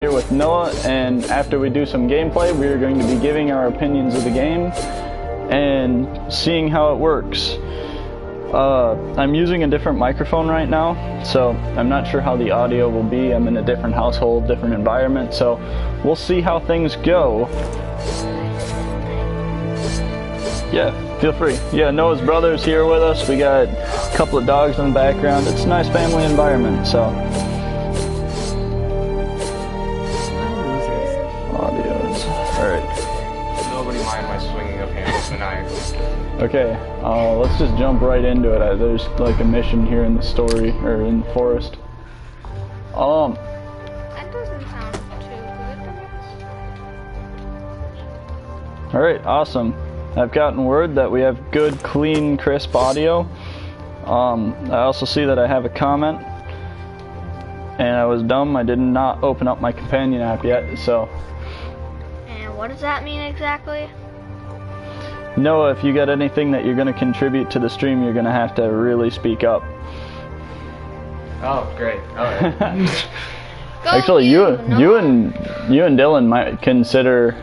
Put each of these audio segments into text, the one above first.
Here with Noah, and after we do some gameplay, we are going to be giving our opinions of the game and seeing how it works. I'm using a different microphone right now, so I'm not sure how the audio will be. I'm in a different household, different environment, so we'll see how things go. Yeah, feel free. Yeah, Noah's brother's here with us. We got a couple of dogs in the background. It's a nice family environment, so. Nobody mind my swinging of handles maniacally. Okay, let's just jump right into it. There's like a mission here in the story, or in the forest. That doesn't sound too good. Alright, awesome. I've gotten word that we have good, clean, crisp audio. I also see that I have a comment. And I was dumb, I did not open up my companion app yet, so. What does that mean exactly? Noah, if you got anything that you're going to contribute to the stream, you're going to have to really speak up. Oh, great. Alright. Actually, you and Dylan might consider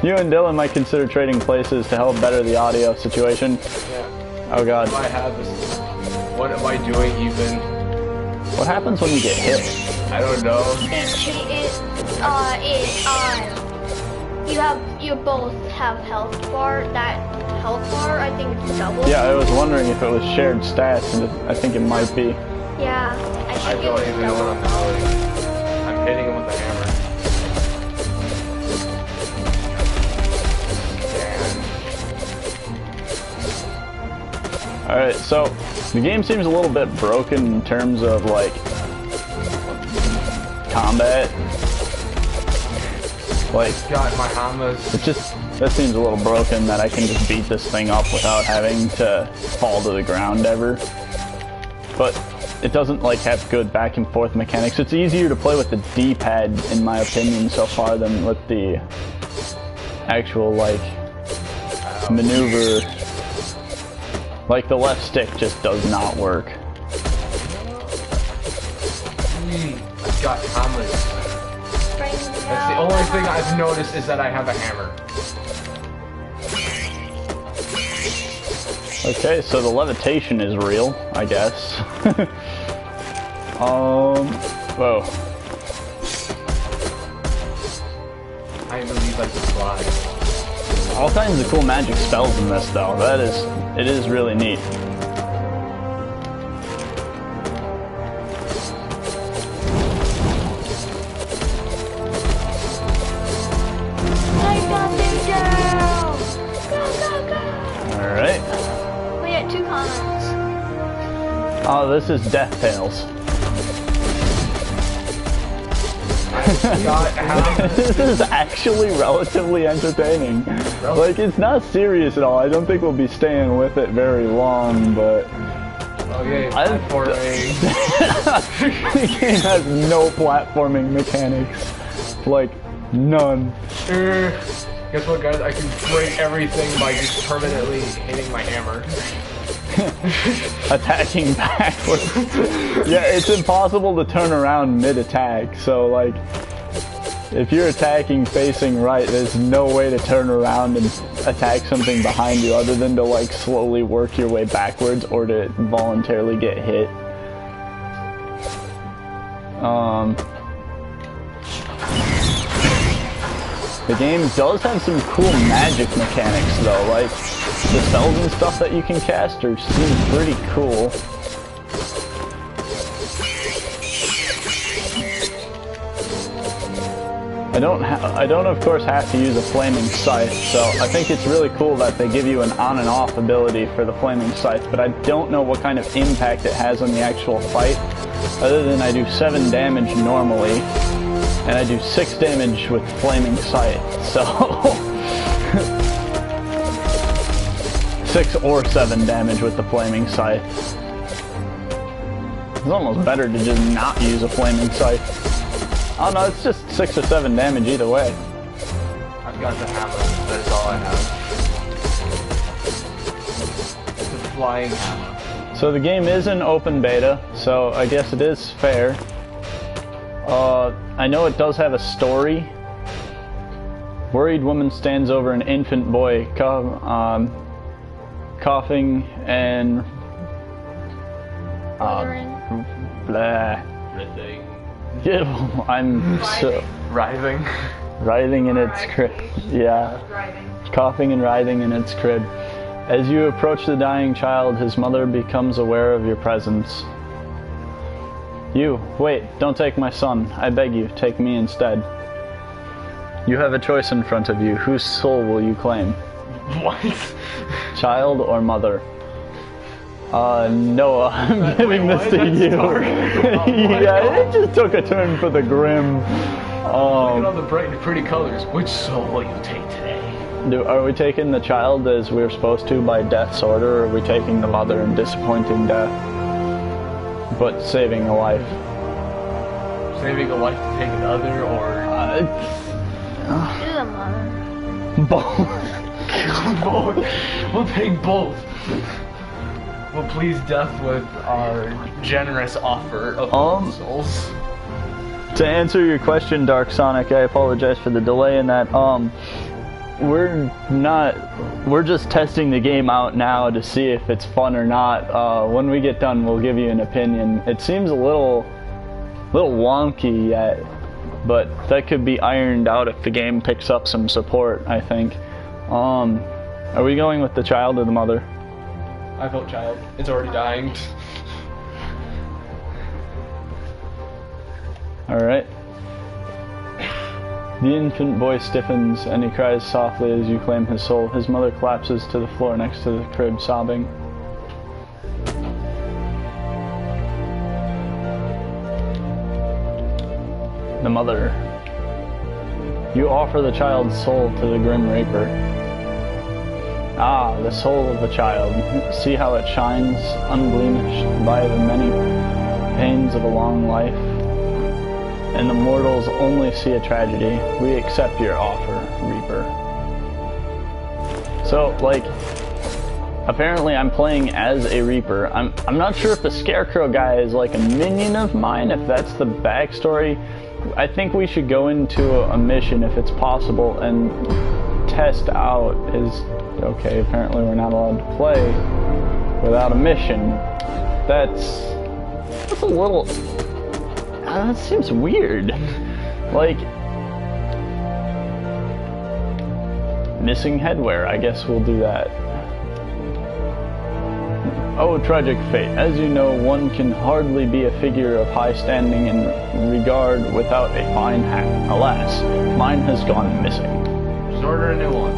you and Dylan might consider trading places to help better the audio situation. Yeah. Oh god. What am I doing even? What happens when you get hit? I don't know. You both have health bar. That health bar, I think it's double. Yeah, I was wondering if it was shared stats, and I think it might be. Yeah, I don't even know what I'm doing. I'm hitting him with a hammer. Alright, so the game seems a little bit broken in terms of like combat. Like, got my hammers. It just, that seems a little broken that I can just beat this thing up without having to fall to the ground ever. But it doesn't like have good back and forth mechanics. It's easier to play with the D-pad in my opinion so far than with the actual like maneuver. Like the left stick just does not work. I've got hammers. That's the only thing I've noticed is that I have a hammer. Okay, so the levitation is real, I guess. Whoa. I believe I can fly. All kinds of cool magic spells in this though. It is really neat. Alright. We got 2 comments. Oh, this is Death Tales. This is actually relatively entertaining. Really? Like, it's not serious at all. I don't think we'll be staying with it very long, but... Okay, platforming. The game has no platforming mechanics. Like, none. Guess what, guys? I can break everything by just permanently hitting my hammer. Attacking backwards. Yeah, it's impossible to turn around mid-attack, so like, if you're attacking facing right, there's no way to turn around and attack something behind you other than to like slowly work your way backwards or to voluntarily get hit. The game does have some cool magic mechanics though, like the spells and stuff that you can cast seem pretty cool. I don't of course have to use a flaming scythe, so I think it's really cool that they give you an on and off ability for the flaming scythe, but I don't know what kind of impact it has on the actual fight, other than I do 7 damage normally, and I do 6 damage with flaming scythe, so 6 or 7 damage with the flaming scythe. It's almost better to just not use a flaming scythe. Oh no, it's just 6 or 7 damage either way. I've got the hammer. That's all I have. It's a flying hammer. So the game is in open beta, so I guess it is fair. I know it does have a story. Worried woman stands over an infant boy, coughing and blah. Yeah, I'm so writhing in its crib. Yeah, coughing and writhing in its crib. As you approach the dying child, his mother becomes aware of your presence. You, wait, don't take my son. I beg you, take me instead. You have a choice in front of you. Whose soul will you claim? What? Child or mother? Noah, I'm giving this to you. Yeah, it just took a turn for the grim. Look at all the bright and pretty colors. Which soul will you take today? Are we taking the child as we're supposed to by death's order, or are we taking the mother and disappointing death, but saving a life? Saving a life to take another, or... Do the mother. Both. Both. We'll take both. We'll please death with our generous offer of souls. To answer your question, Dark Sonic, I apologize for the delay in that. We're just testing the game out now to see if it's fun or not. When we get done, we'll give you an opinion. It seems a little wonky yet, but that could be ironed out if the game picks up some support, I think. Are we going with the child or the mother? I vote child. It's already dying. Alright. The infant boy stiffens and he cries softly as you claim his soul. His mother collapses to the floor next to the crib, sobbing. The mother. You offer the child's soul to the Grim Reaper. Ah, the soul of a child. See how it shines, unblemished by the many pains of a long life. And the mortals only see a tragedy. We accept your offer, Reaper. So, like, apparently I'm playing as a Reaper. I'm not sure if the Scarecrow guy is like a minion of mine, if that's the backstory. I think we should go into a mission if it's possible and test out his... Okay, apparently we're not allowed to play without a mission. That's a little... that seems weird. Like... Missing headwear, I guess we'll do that. Oh, tragic fate. As you know, one can hardly be a figure of high standing and regard without a fine hat. Alas, mine has gone missing. Just order a new one.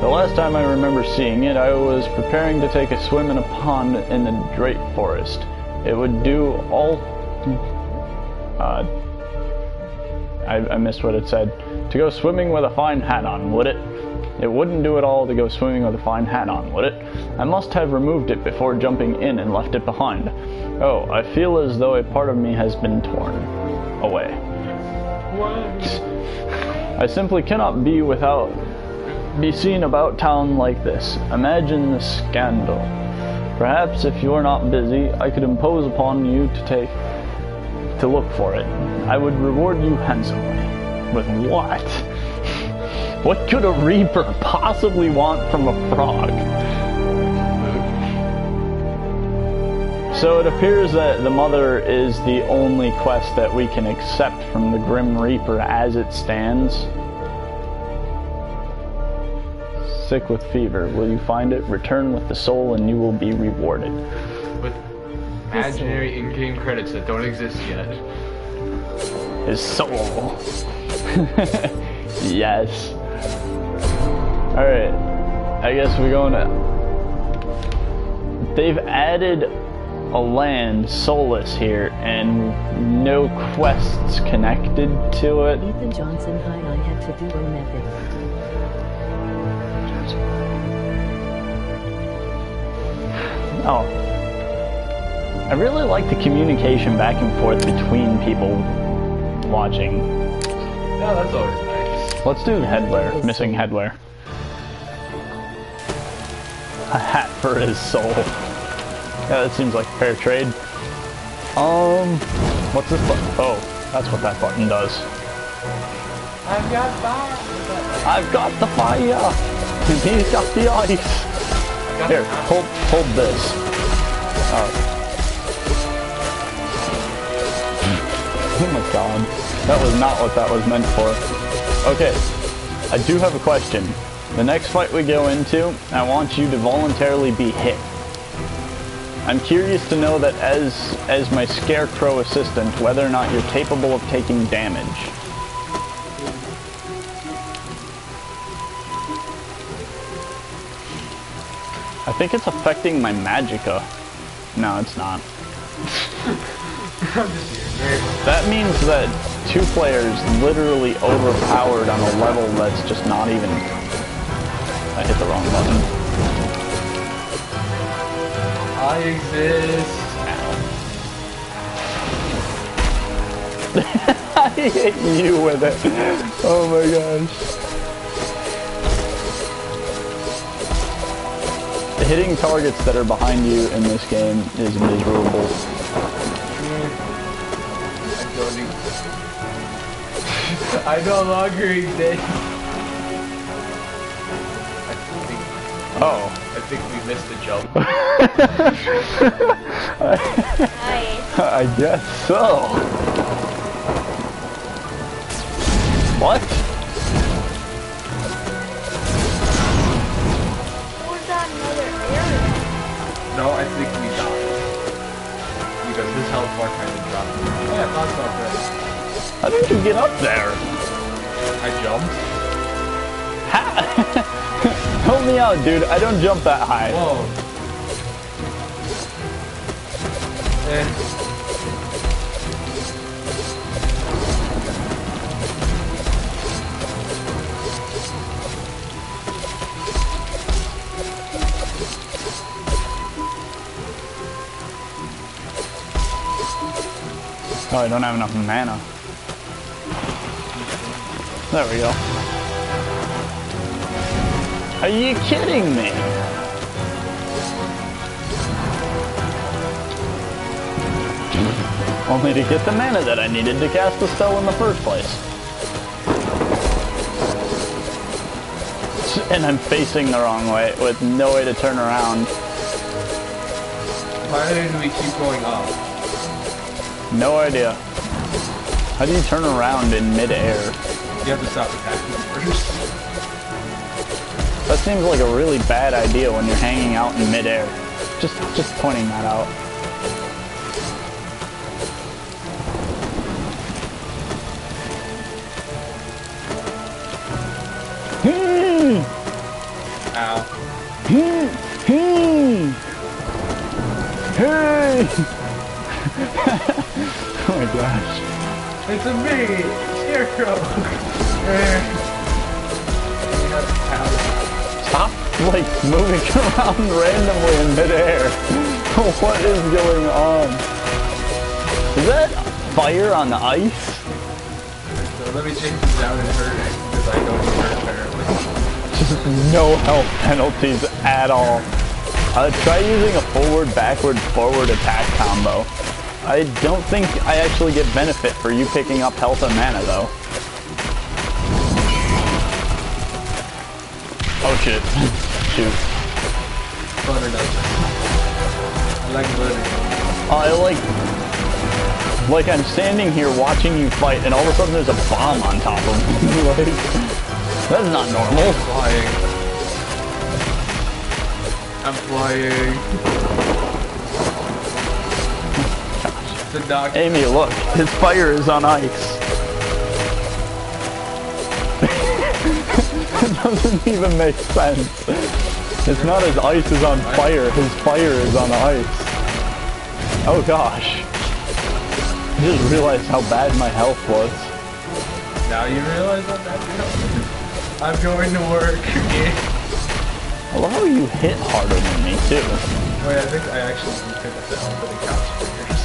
The last time I remember seeing it, I was preparing to take a swim in a pond in the Drake Forest. It would do all... I missed what it said. To go swimming with a fine hat on, would it? It wouldn't do it all to go swimming with a fine hat on, would it? I must have removed it before jumping in and left it behind. Oh, I feel as though a part of me has been torn away. What? I simply cannot be seen about town like this. Imagine the scandal. Perhaps if you're not busy, I could impose upon you to look for it. I would reward you handsomely. With what? What could a Reaper possibly want from a frog? So it appears that the mother is the only quest that we can accept from the Grim Reaper as it stands. Sick with fever. Will you find it? Return with the soul and you will be rewarded. With imaginary in-game credits that don't exist yet. His soul. Yes. Alright. I guess we're going to... They've added a land, Solus, here, and no quests connected to it. Ethan Johnson, hi, I had to do a method. Oh. I really like the communication back and forth between people watching. Yeah, that's always nice. Let's do the headwear. Missing headwear. A hat for his soul. Yeah, that seems like a fair trade. What's this? Oh, That's what that button does. I've got fire. I've got the fire. And he's got the ice. Here, hold this. Oh my god. That was not what that was meant for. Okay, I do have a question. The next fight we go into, I want you to voluntarily be hit. I'm curious to know that as my Scarecrow assistant, whether or not you're capable of taking damage. I think it's affecting my magicka. No, it's not. That means that 2 players literally overpowered on a level that's just not even... I hit the wrong button. I exist. I hit you with it. Oh my gosh. Hitting targets that are behind you in this game is miserable. I no longer exist. Oh. I think we missed a jump. Nice. I guess so. What? Was that another area? No, I think we died. Because his health bar kind of dropped. Oh yeah, that's not good. How did you get up there? I jumped. Help me out, dude. I don't jump that high. Whoa. Oh, I don't have enough mana. There we go. Are you kidding me? Only to get the mana that I needed to cast the spell in the first place. And I'm facing the wrong way with no way to turn around. Why did we keep going up? No idea. How do you turn around in midair? You have to stop attacking first. That seems like a really bad idea when you're hanging out in midair. Just pointing that out. Ow. Hey! Oh my gosh. It's a me, Scarecrow. Stop, like, moving around randomly in midair. What is going on? Is that fire on the ice? So let me change this down and hurt it, because I don't hurt apparently. Just no health penalties at all. Try using a forward-backward-forward attack combo. I don't think I actually get benefit for you picking up health and mana, though. Oh shit. Shoot. Butter does. I like butter. Like I'm standing here watching you fight and all of a sudden there's a bomb on top of me. Like, that's not normal. I'm flying. The dog. Amy, look, his fire is on ice. It doesn't even make sense. It's not his ice is on fire, his fire is on ice. Oh gosh. I just realized how bad my health was. Now you realize what that is? I'm going to work again. I love how you hit harder than me too. Wait, I think I actually picked up the health that it counts for yours.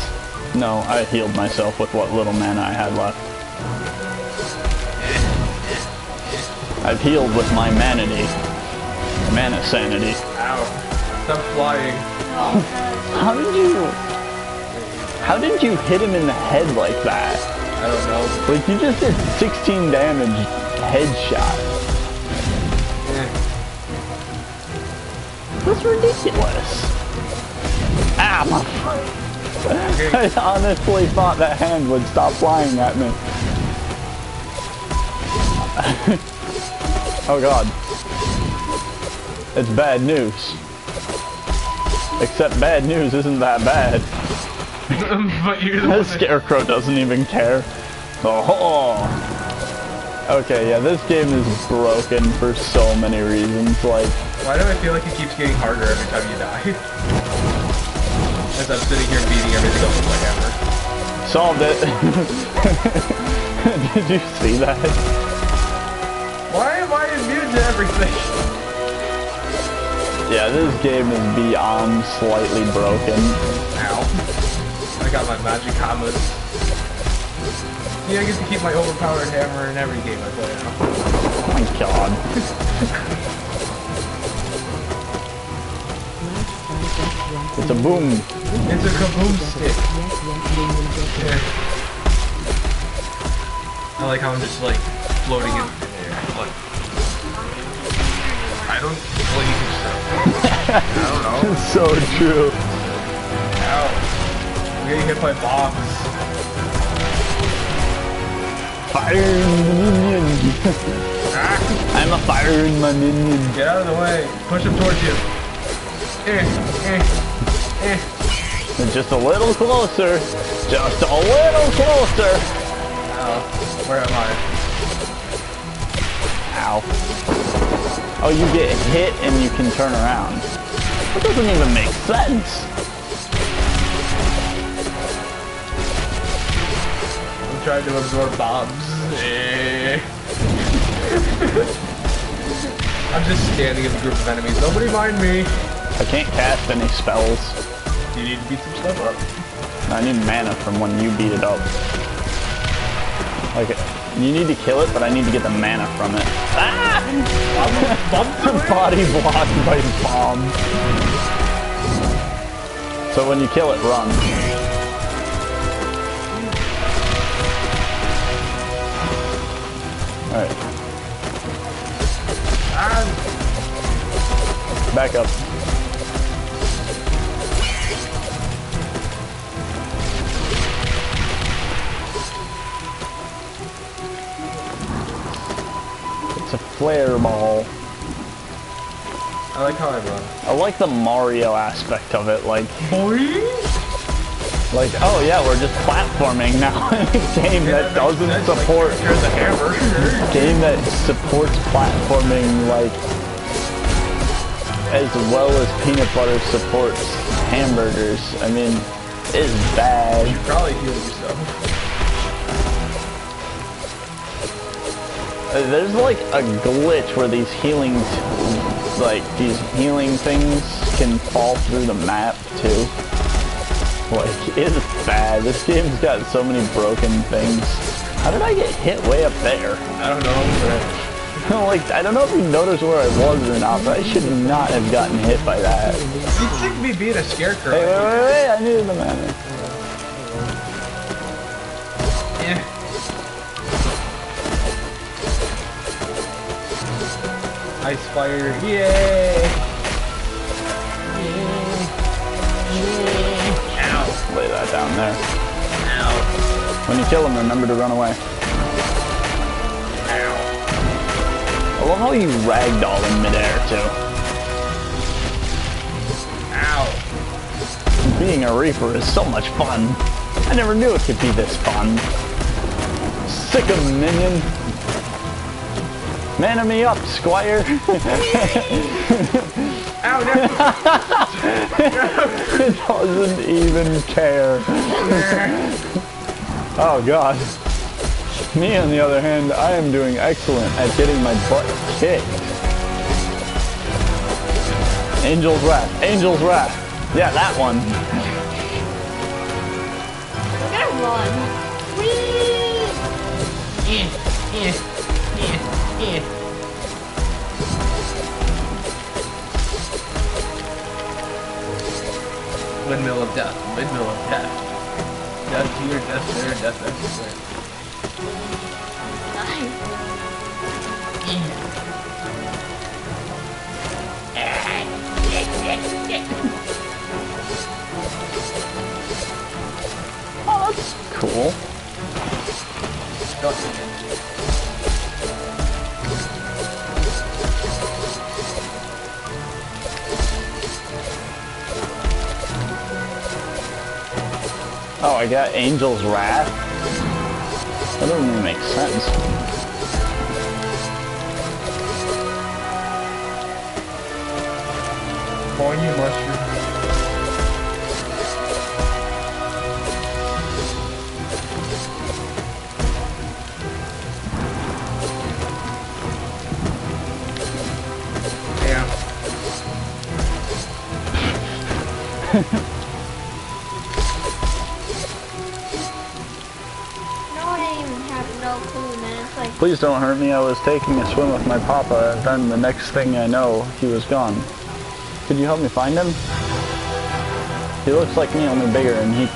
No, I healed myself with what little mana I had left. I've healed with my manity. Mana sanity. Ow. Stop flying. How did you hit him in the head like that? I don't know. Like, you just did 16 damage headshot. Eh. That's ridiculous. Ah, my... Okay. I honestly thought that hand would stop flying at me. Oh god. It's bad news. Except bad news isn't that bad. But you're the The one that... Scarecrow doesn't even care. Oh. Okay, yeah, this game is broken for so many reasons. Like, Why do I feel like it keeps getting harder every time you die? As I'm sitting here beating everything up with my hammer. solved it. Did you see that? Why am I immune to everything? Yeah, this game is beyond slightly broken. Ow. I got my magic hammers. See, I get to keep my overpowered hammer in every game I play now. Oh my god. It's a boom. It's a kaboom stick. Yeah. I like how I'm just like floating in the air. Like, I don't believe so. I don't know. It's so true. Ow. I'm getting hit by bombs. Fire minion. Ah, I'm a firing my minion. get out of the way. Push him towards you. It's just a little closer. Just a little closer. Ow. Where am I? Ow. Oh, you get hit and you can turn around. That doesn't even make sense. I'm trying to absorb bombs. I'm just standing in a group of enemies. Nobody mind me. I can't cast any spells. You need to beat some stuff up. I need mana from when you beat it up. Like, you need to kill it, but I need to get the mana from it. Ah! Body blocked by bomb. So when you kill it, run. Alright. Back up. It's a flare ball. I like how I run. I like the Mario aspect of it, like, Boing! oh yeah, we're just platforming now in a game that doesn't support, Here's a hammer. game that supports platforming, like, as well as peanut butter supports hamburgers. I mean, it's bad. Probably heal yourself. There's like a glitch where these healing things can fall through the map too. Like, it's bad. This game's got so many broken things. How did I get hit way up there? I don't know, but... Like, I don't know if you noticed where I was or not, but I should not have gotten hit by that. You'd think me being a scarecrow. Hey, wait, I needed the mana. Yeah. Ice fire, yay! Ow. Lay that down there. Ow. When you kill him, remember to run away. Ow. I love how you ragdoll in midair, too. Ow. Being a Reaper is so much fun. I never knew it could be this fun. Sick of minion. Mana me up, Squire. Ow, no. It doesn't even care. Oh god. Me, on the other hand, I am doing excellent at getting my butt kicked. Angel's Wrath. Angel's Wrath. Yeah, that one. I'm gonna run. Windmill of death. Windmill of death. Death here, death there, death everywhere. Oh, that's cool. Oh, I got Angel's Wrath? That doesn't even make sense. Pointy mushroom. Yeah. No, I didn't even have no clue, man. It's like, Please don't hurt me. I was taking a swim with my papa, and then the next thing I know, he was gone. Could you help me find him? He looks like me, only bigger, and he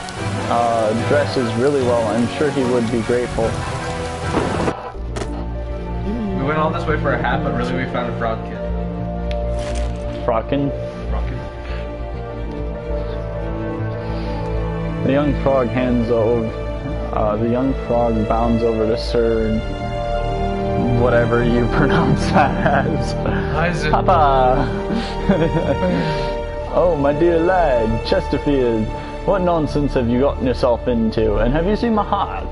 dresses really well. I'm sure he would be grateful. We went all this way for a hat, but really we found a frog kid. Frockin'. Frog The young frog hands over. The young frog bounds over to Sir. Whatever you pronounce that as. Isaac. Papa! Oh, my dear lad, Chesterfield. What nonsense have you gotten yourself into? And have you seen my heart?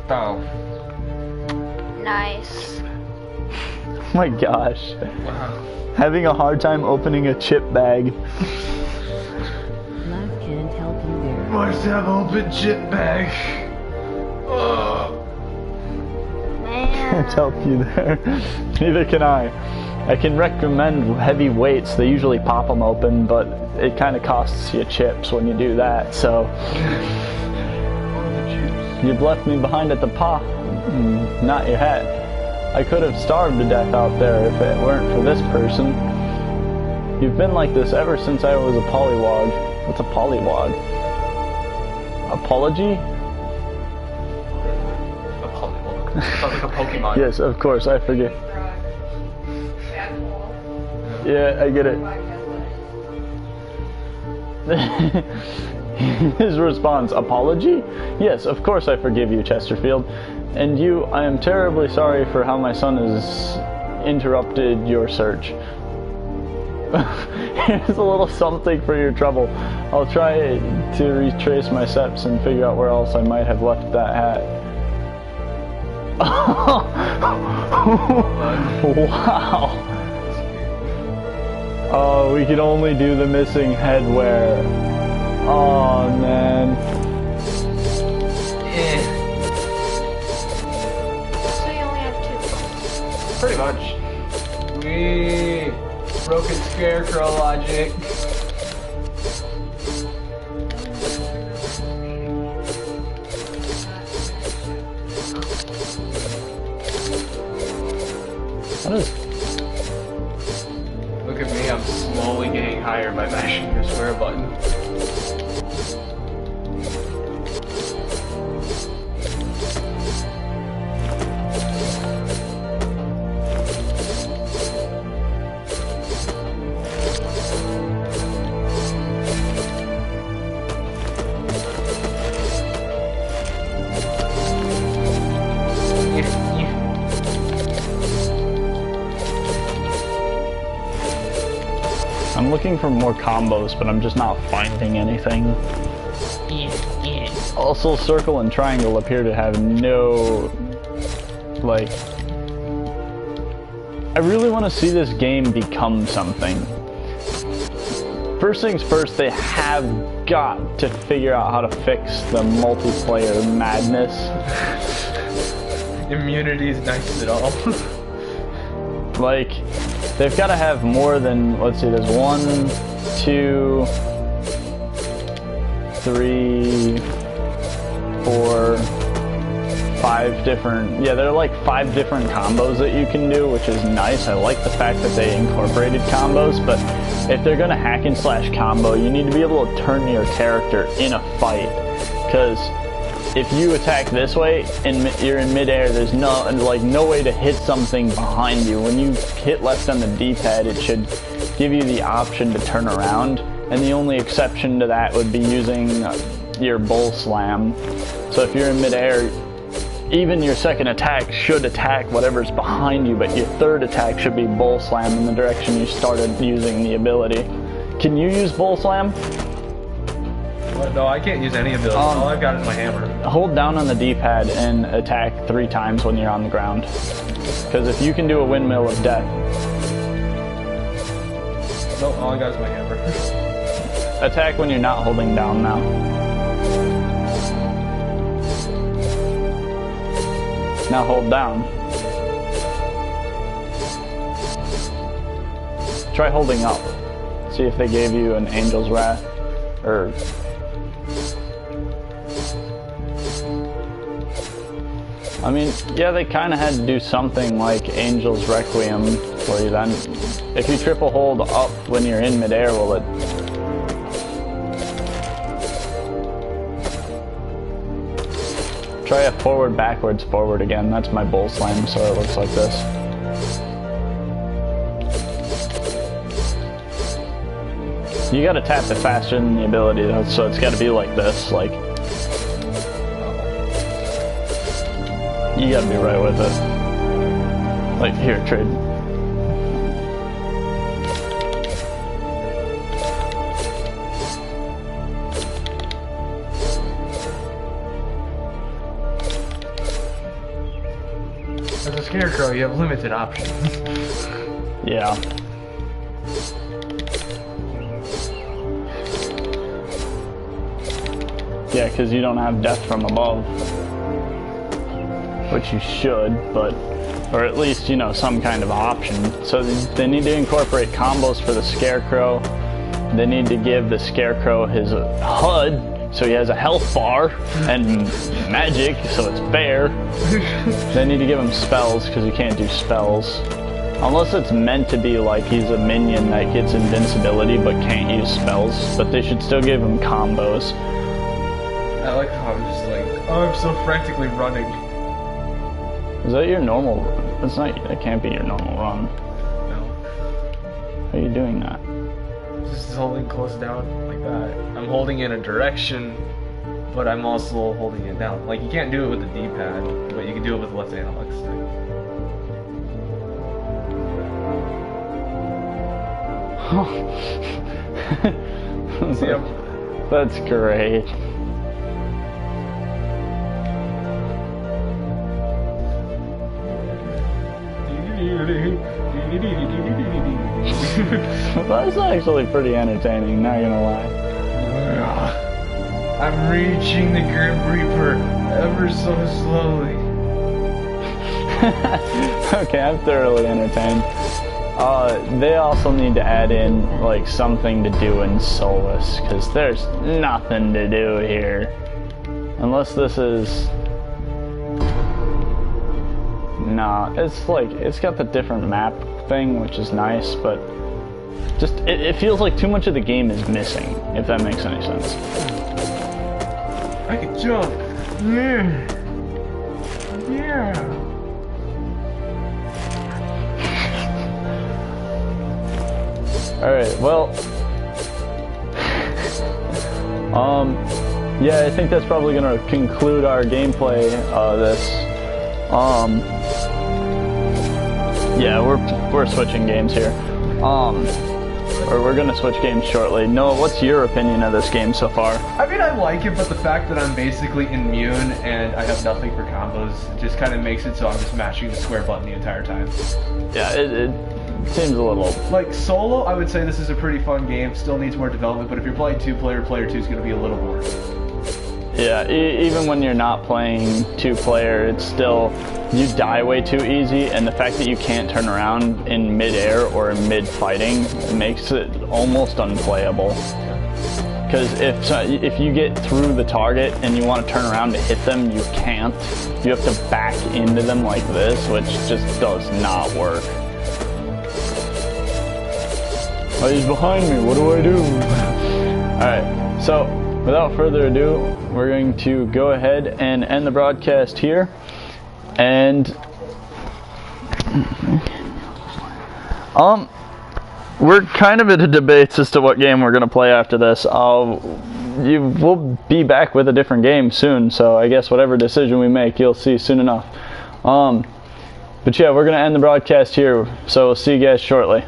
Oh. nice. Oh my gosh. Wow. Having a hard time opening a chip bag. Life can't help you there. Must have open chip bag. Oh. Can't Man. help you there. Neither can I. I can recommend heavy weights. They usually pop them open, but it kind of costs you chips when you do that, so. You've left me behind at the pah. Not your hat. I could have starved to death out there if it weren't for this person. You've been like this ever since I was a pollywog. What's a pollywog? Apology? A Polywog. Sounds like a Pokemon. Yes, of course, I forget. Yeah, I get it. His response, apology? Yes, of course I forgive you, Chesterfield. And you, I am terribly sorry for how my son has interrupted your search. Here's a little something for your trouble. I'll try to retrace my steps and figure out where else I might have left that hat. Wow. Oh, we can only do the missing headwear. Oh, man. Eh, So you only have two. pretty much. We broken scarecrow logic. What is... Look at me, I'm slowly getting higher by mashing your square button. I'm looking for more combos, but I'm just not finding anything. Also, circle and triangle appear to have no, like... I really want to see this game become something. First things first, they have got to figure out how to fix the multiplayer madness. Immunity is nice at all. Like, they've got to have more than, let's see, there's 1, 2, 3, 4, 5 different, yeah, there are like 5 different combos that you can do, which is nice. I like the fact that they incorporated combos, but if they're gonna hack and slash combo, you need to be able to turn your character in a fight, because if you attack this way and you're in midair, there's no way to hit something behind you. When you hit left on the D-pad, it should give you the option to turn around, and the only exception to that would be using your bull slam. So if you're in midair, even your second attack should attack whatever's behind you, but your third attack should be bull slam in the direction you started using the ability. Can you use bull slam? No, I can't use any ability. All I've got is my hammer. Hold down on the D-pad and attack 3 times when you're on the ground. Because if you can do a windmill of death... No, all I got is my hammer. Attack when you're not holding down now. Now hold down. Try holding up. See if they gave you an Angel's Wrath. Or... I mean, yeah, they kind of had to do something like Angel's Requiem for you then. If you triple hold up when you're in midair, will it... Try a forward, backwards, forward again. That's my bull slam, so it looks like this. You gotta tap it faster than the ability, though, so it's gotta be like this, like... You gotta be right with it. Like, here, trade. As a scarecrow, you have limited options. Yeah. Yeah, because you don't have death from above. Which you should, but, or at least, you know, some kind of option. So they need to incorporate combos for the Scarecrow. They need to give the Scarecrow his HUD, so he has a health bar, and magic, so it's fair. They need to give him spells, because he can't do spells. Unless it's meant to be like he's a minion that gets invincibility but can't use spells, but they should still give him combos. I like how I'm just like, oh, I'm so frantically running. Is that your normal? It's not. It can't be your normal run. No. How are you doing that? Just holding close down like that. I'm holding in a direction, but I'm also holding it down. Like you can't do it with the D-pad, but you can do it with the left analog stick. See, that's great. That's actually pretty entertaining, not gonna lie. I'm reaching the Grim Reaper ever so slowly. Okay, I'm thoroughly entertained. They also need to add in, like, something to do in Solus, because there's nothing to do here. Unless this is... Nah, it's like, it's got the different map thing, which is nice, but just, it feels like too much of the game is missing, if that makes any sense. I can jump! Yeah! Yeah! Alright, well... yeah, I think that's probably gonna conclude our gameplay, yeah, we're switching games here. Or we're gonna switch games shortly. Noah, what's your opinion of this game so far? I mean, I like it, but the fact that I'm basically immune and I have nothing for combos just kind of makes it so I'm just mashing the square button the entire time. Yeah, it seems a little... Like, solo, I would say this is a pretty fun game. Still needs more development, but if you're playing two-player, player 2 is going to be a little boring. Yeah, even when you're not playing two-player, it's still... You die way too easy, and the fact that you can't turn around in mid-air or mid-fighting makes it almost unplayable. Because if you get through the target and you want to turn around to hit them, you can't. You have to back into them like this, which just does not work. Oh, he's behind me, what do I do? Alright, so without further ado, we're going to go ahead and end the broadcast here. And we're kind of at a debate as to what game we're going to play after this. We'll be back with a different game soon, so I guess whatever decision we make, you'll see soon enough. But yeah, we're going to end the broadcast here, so we'll see you guys shortly.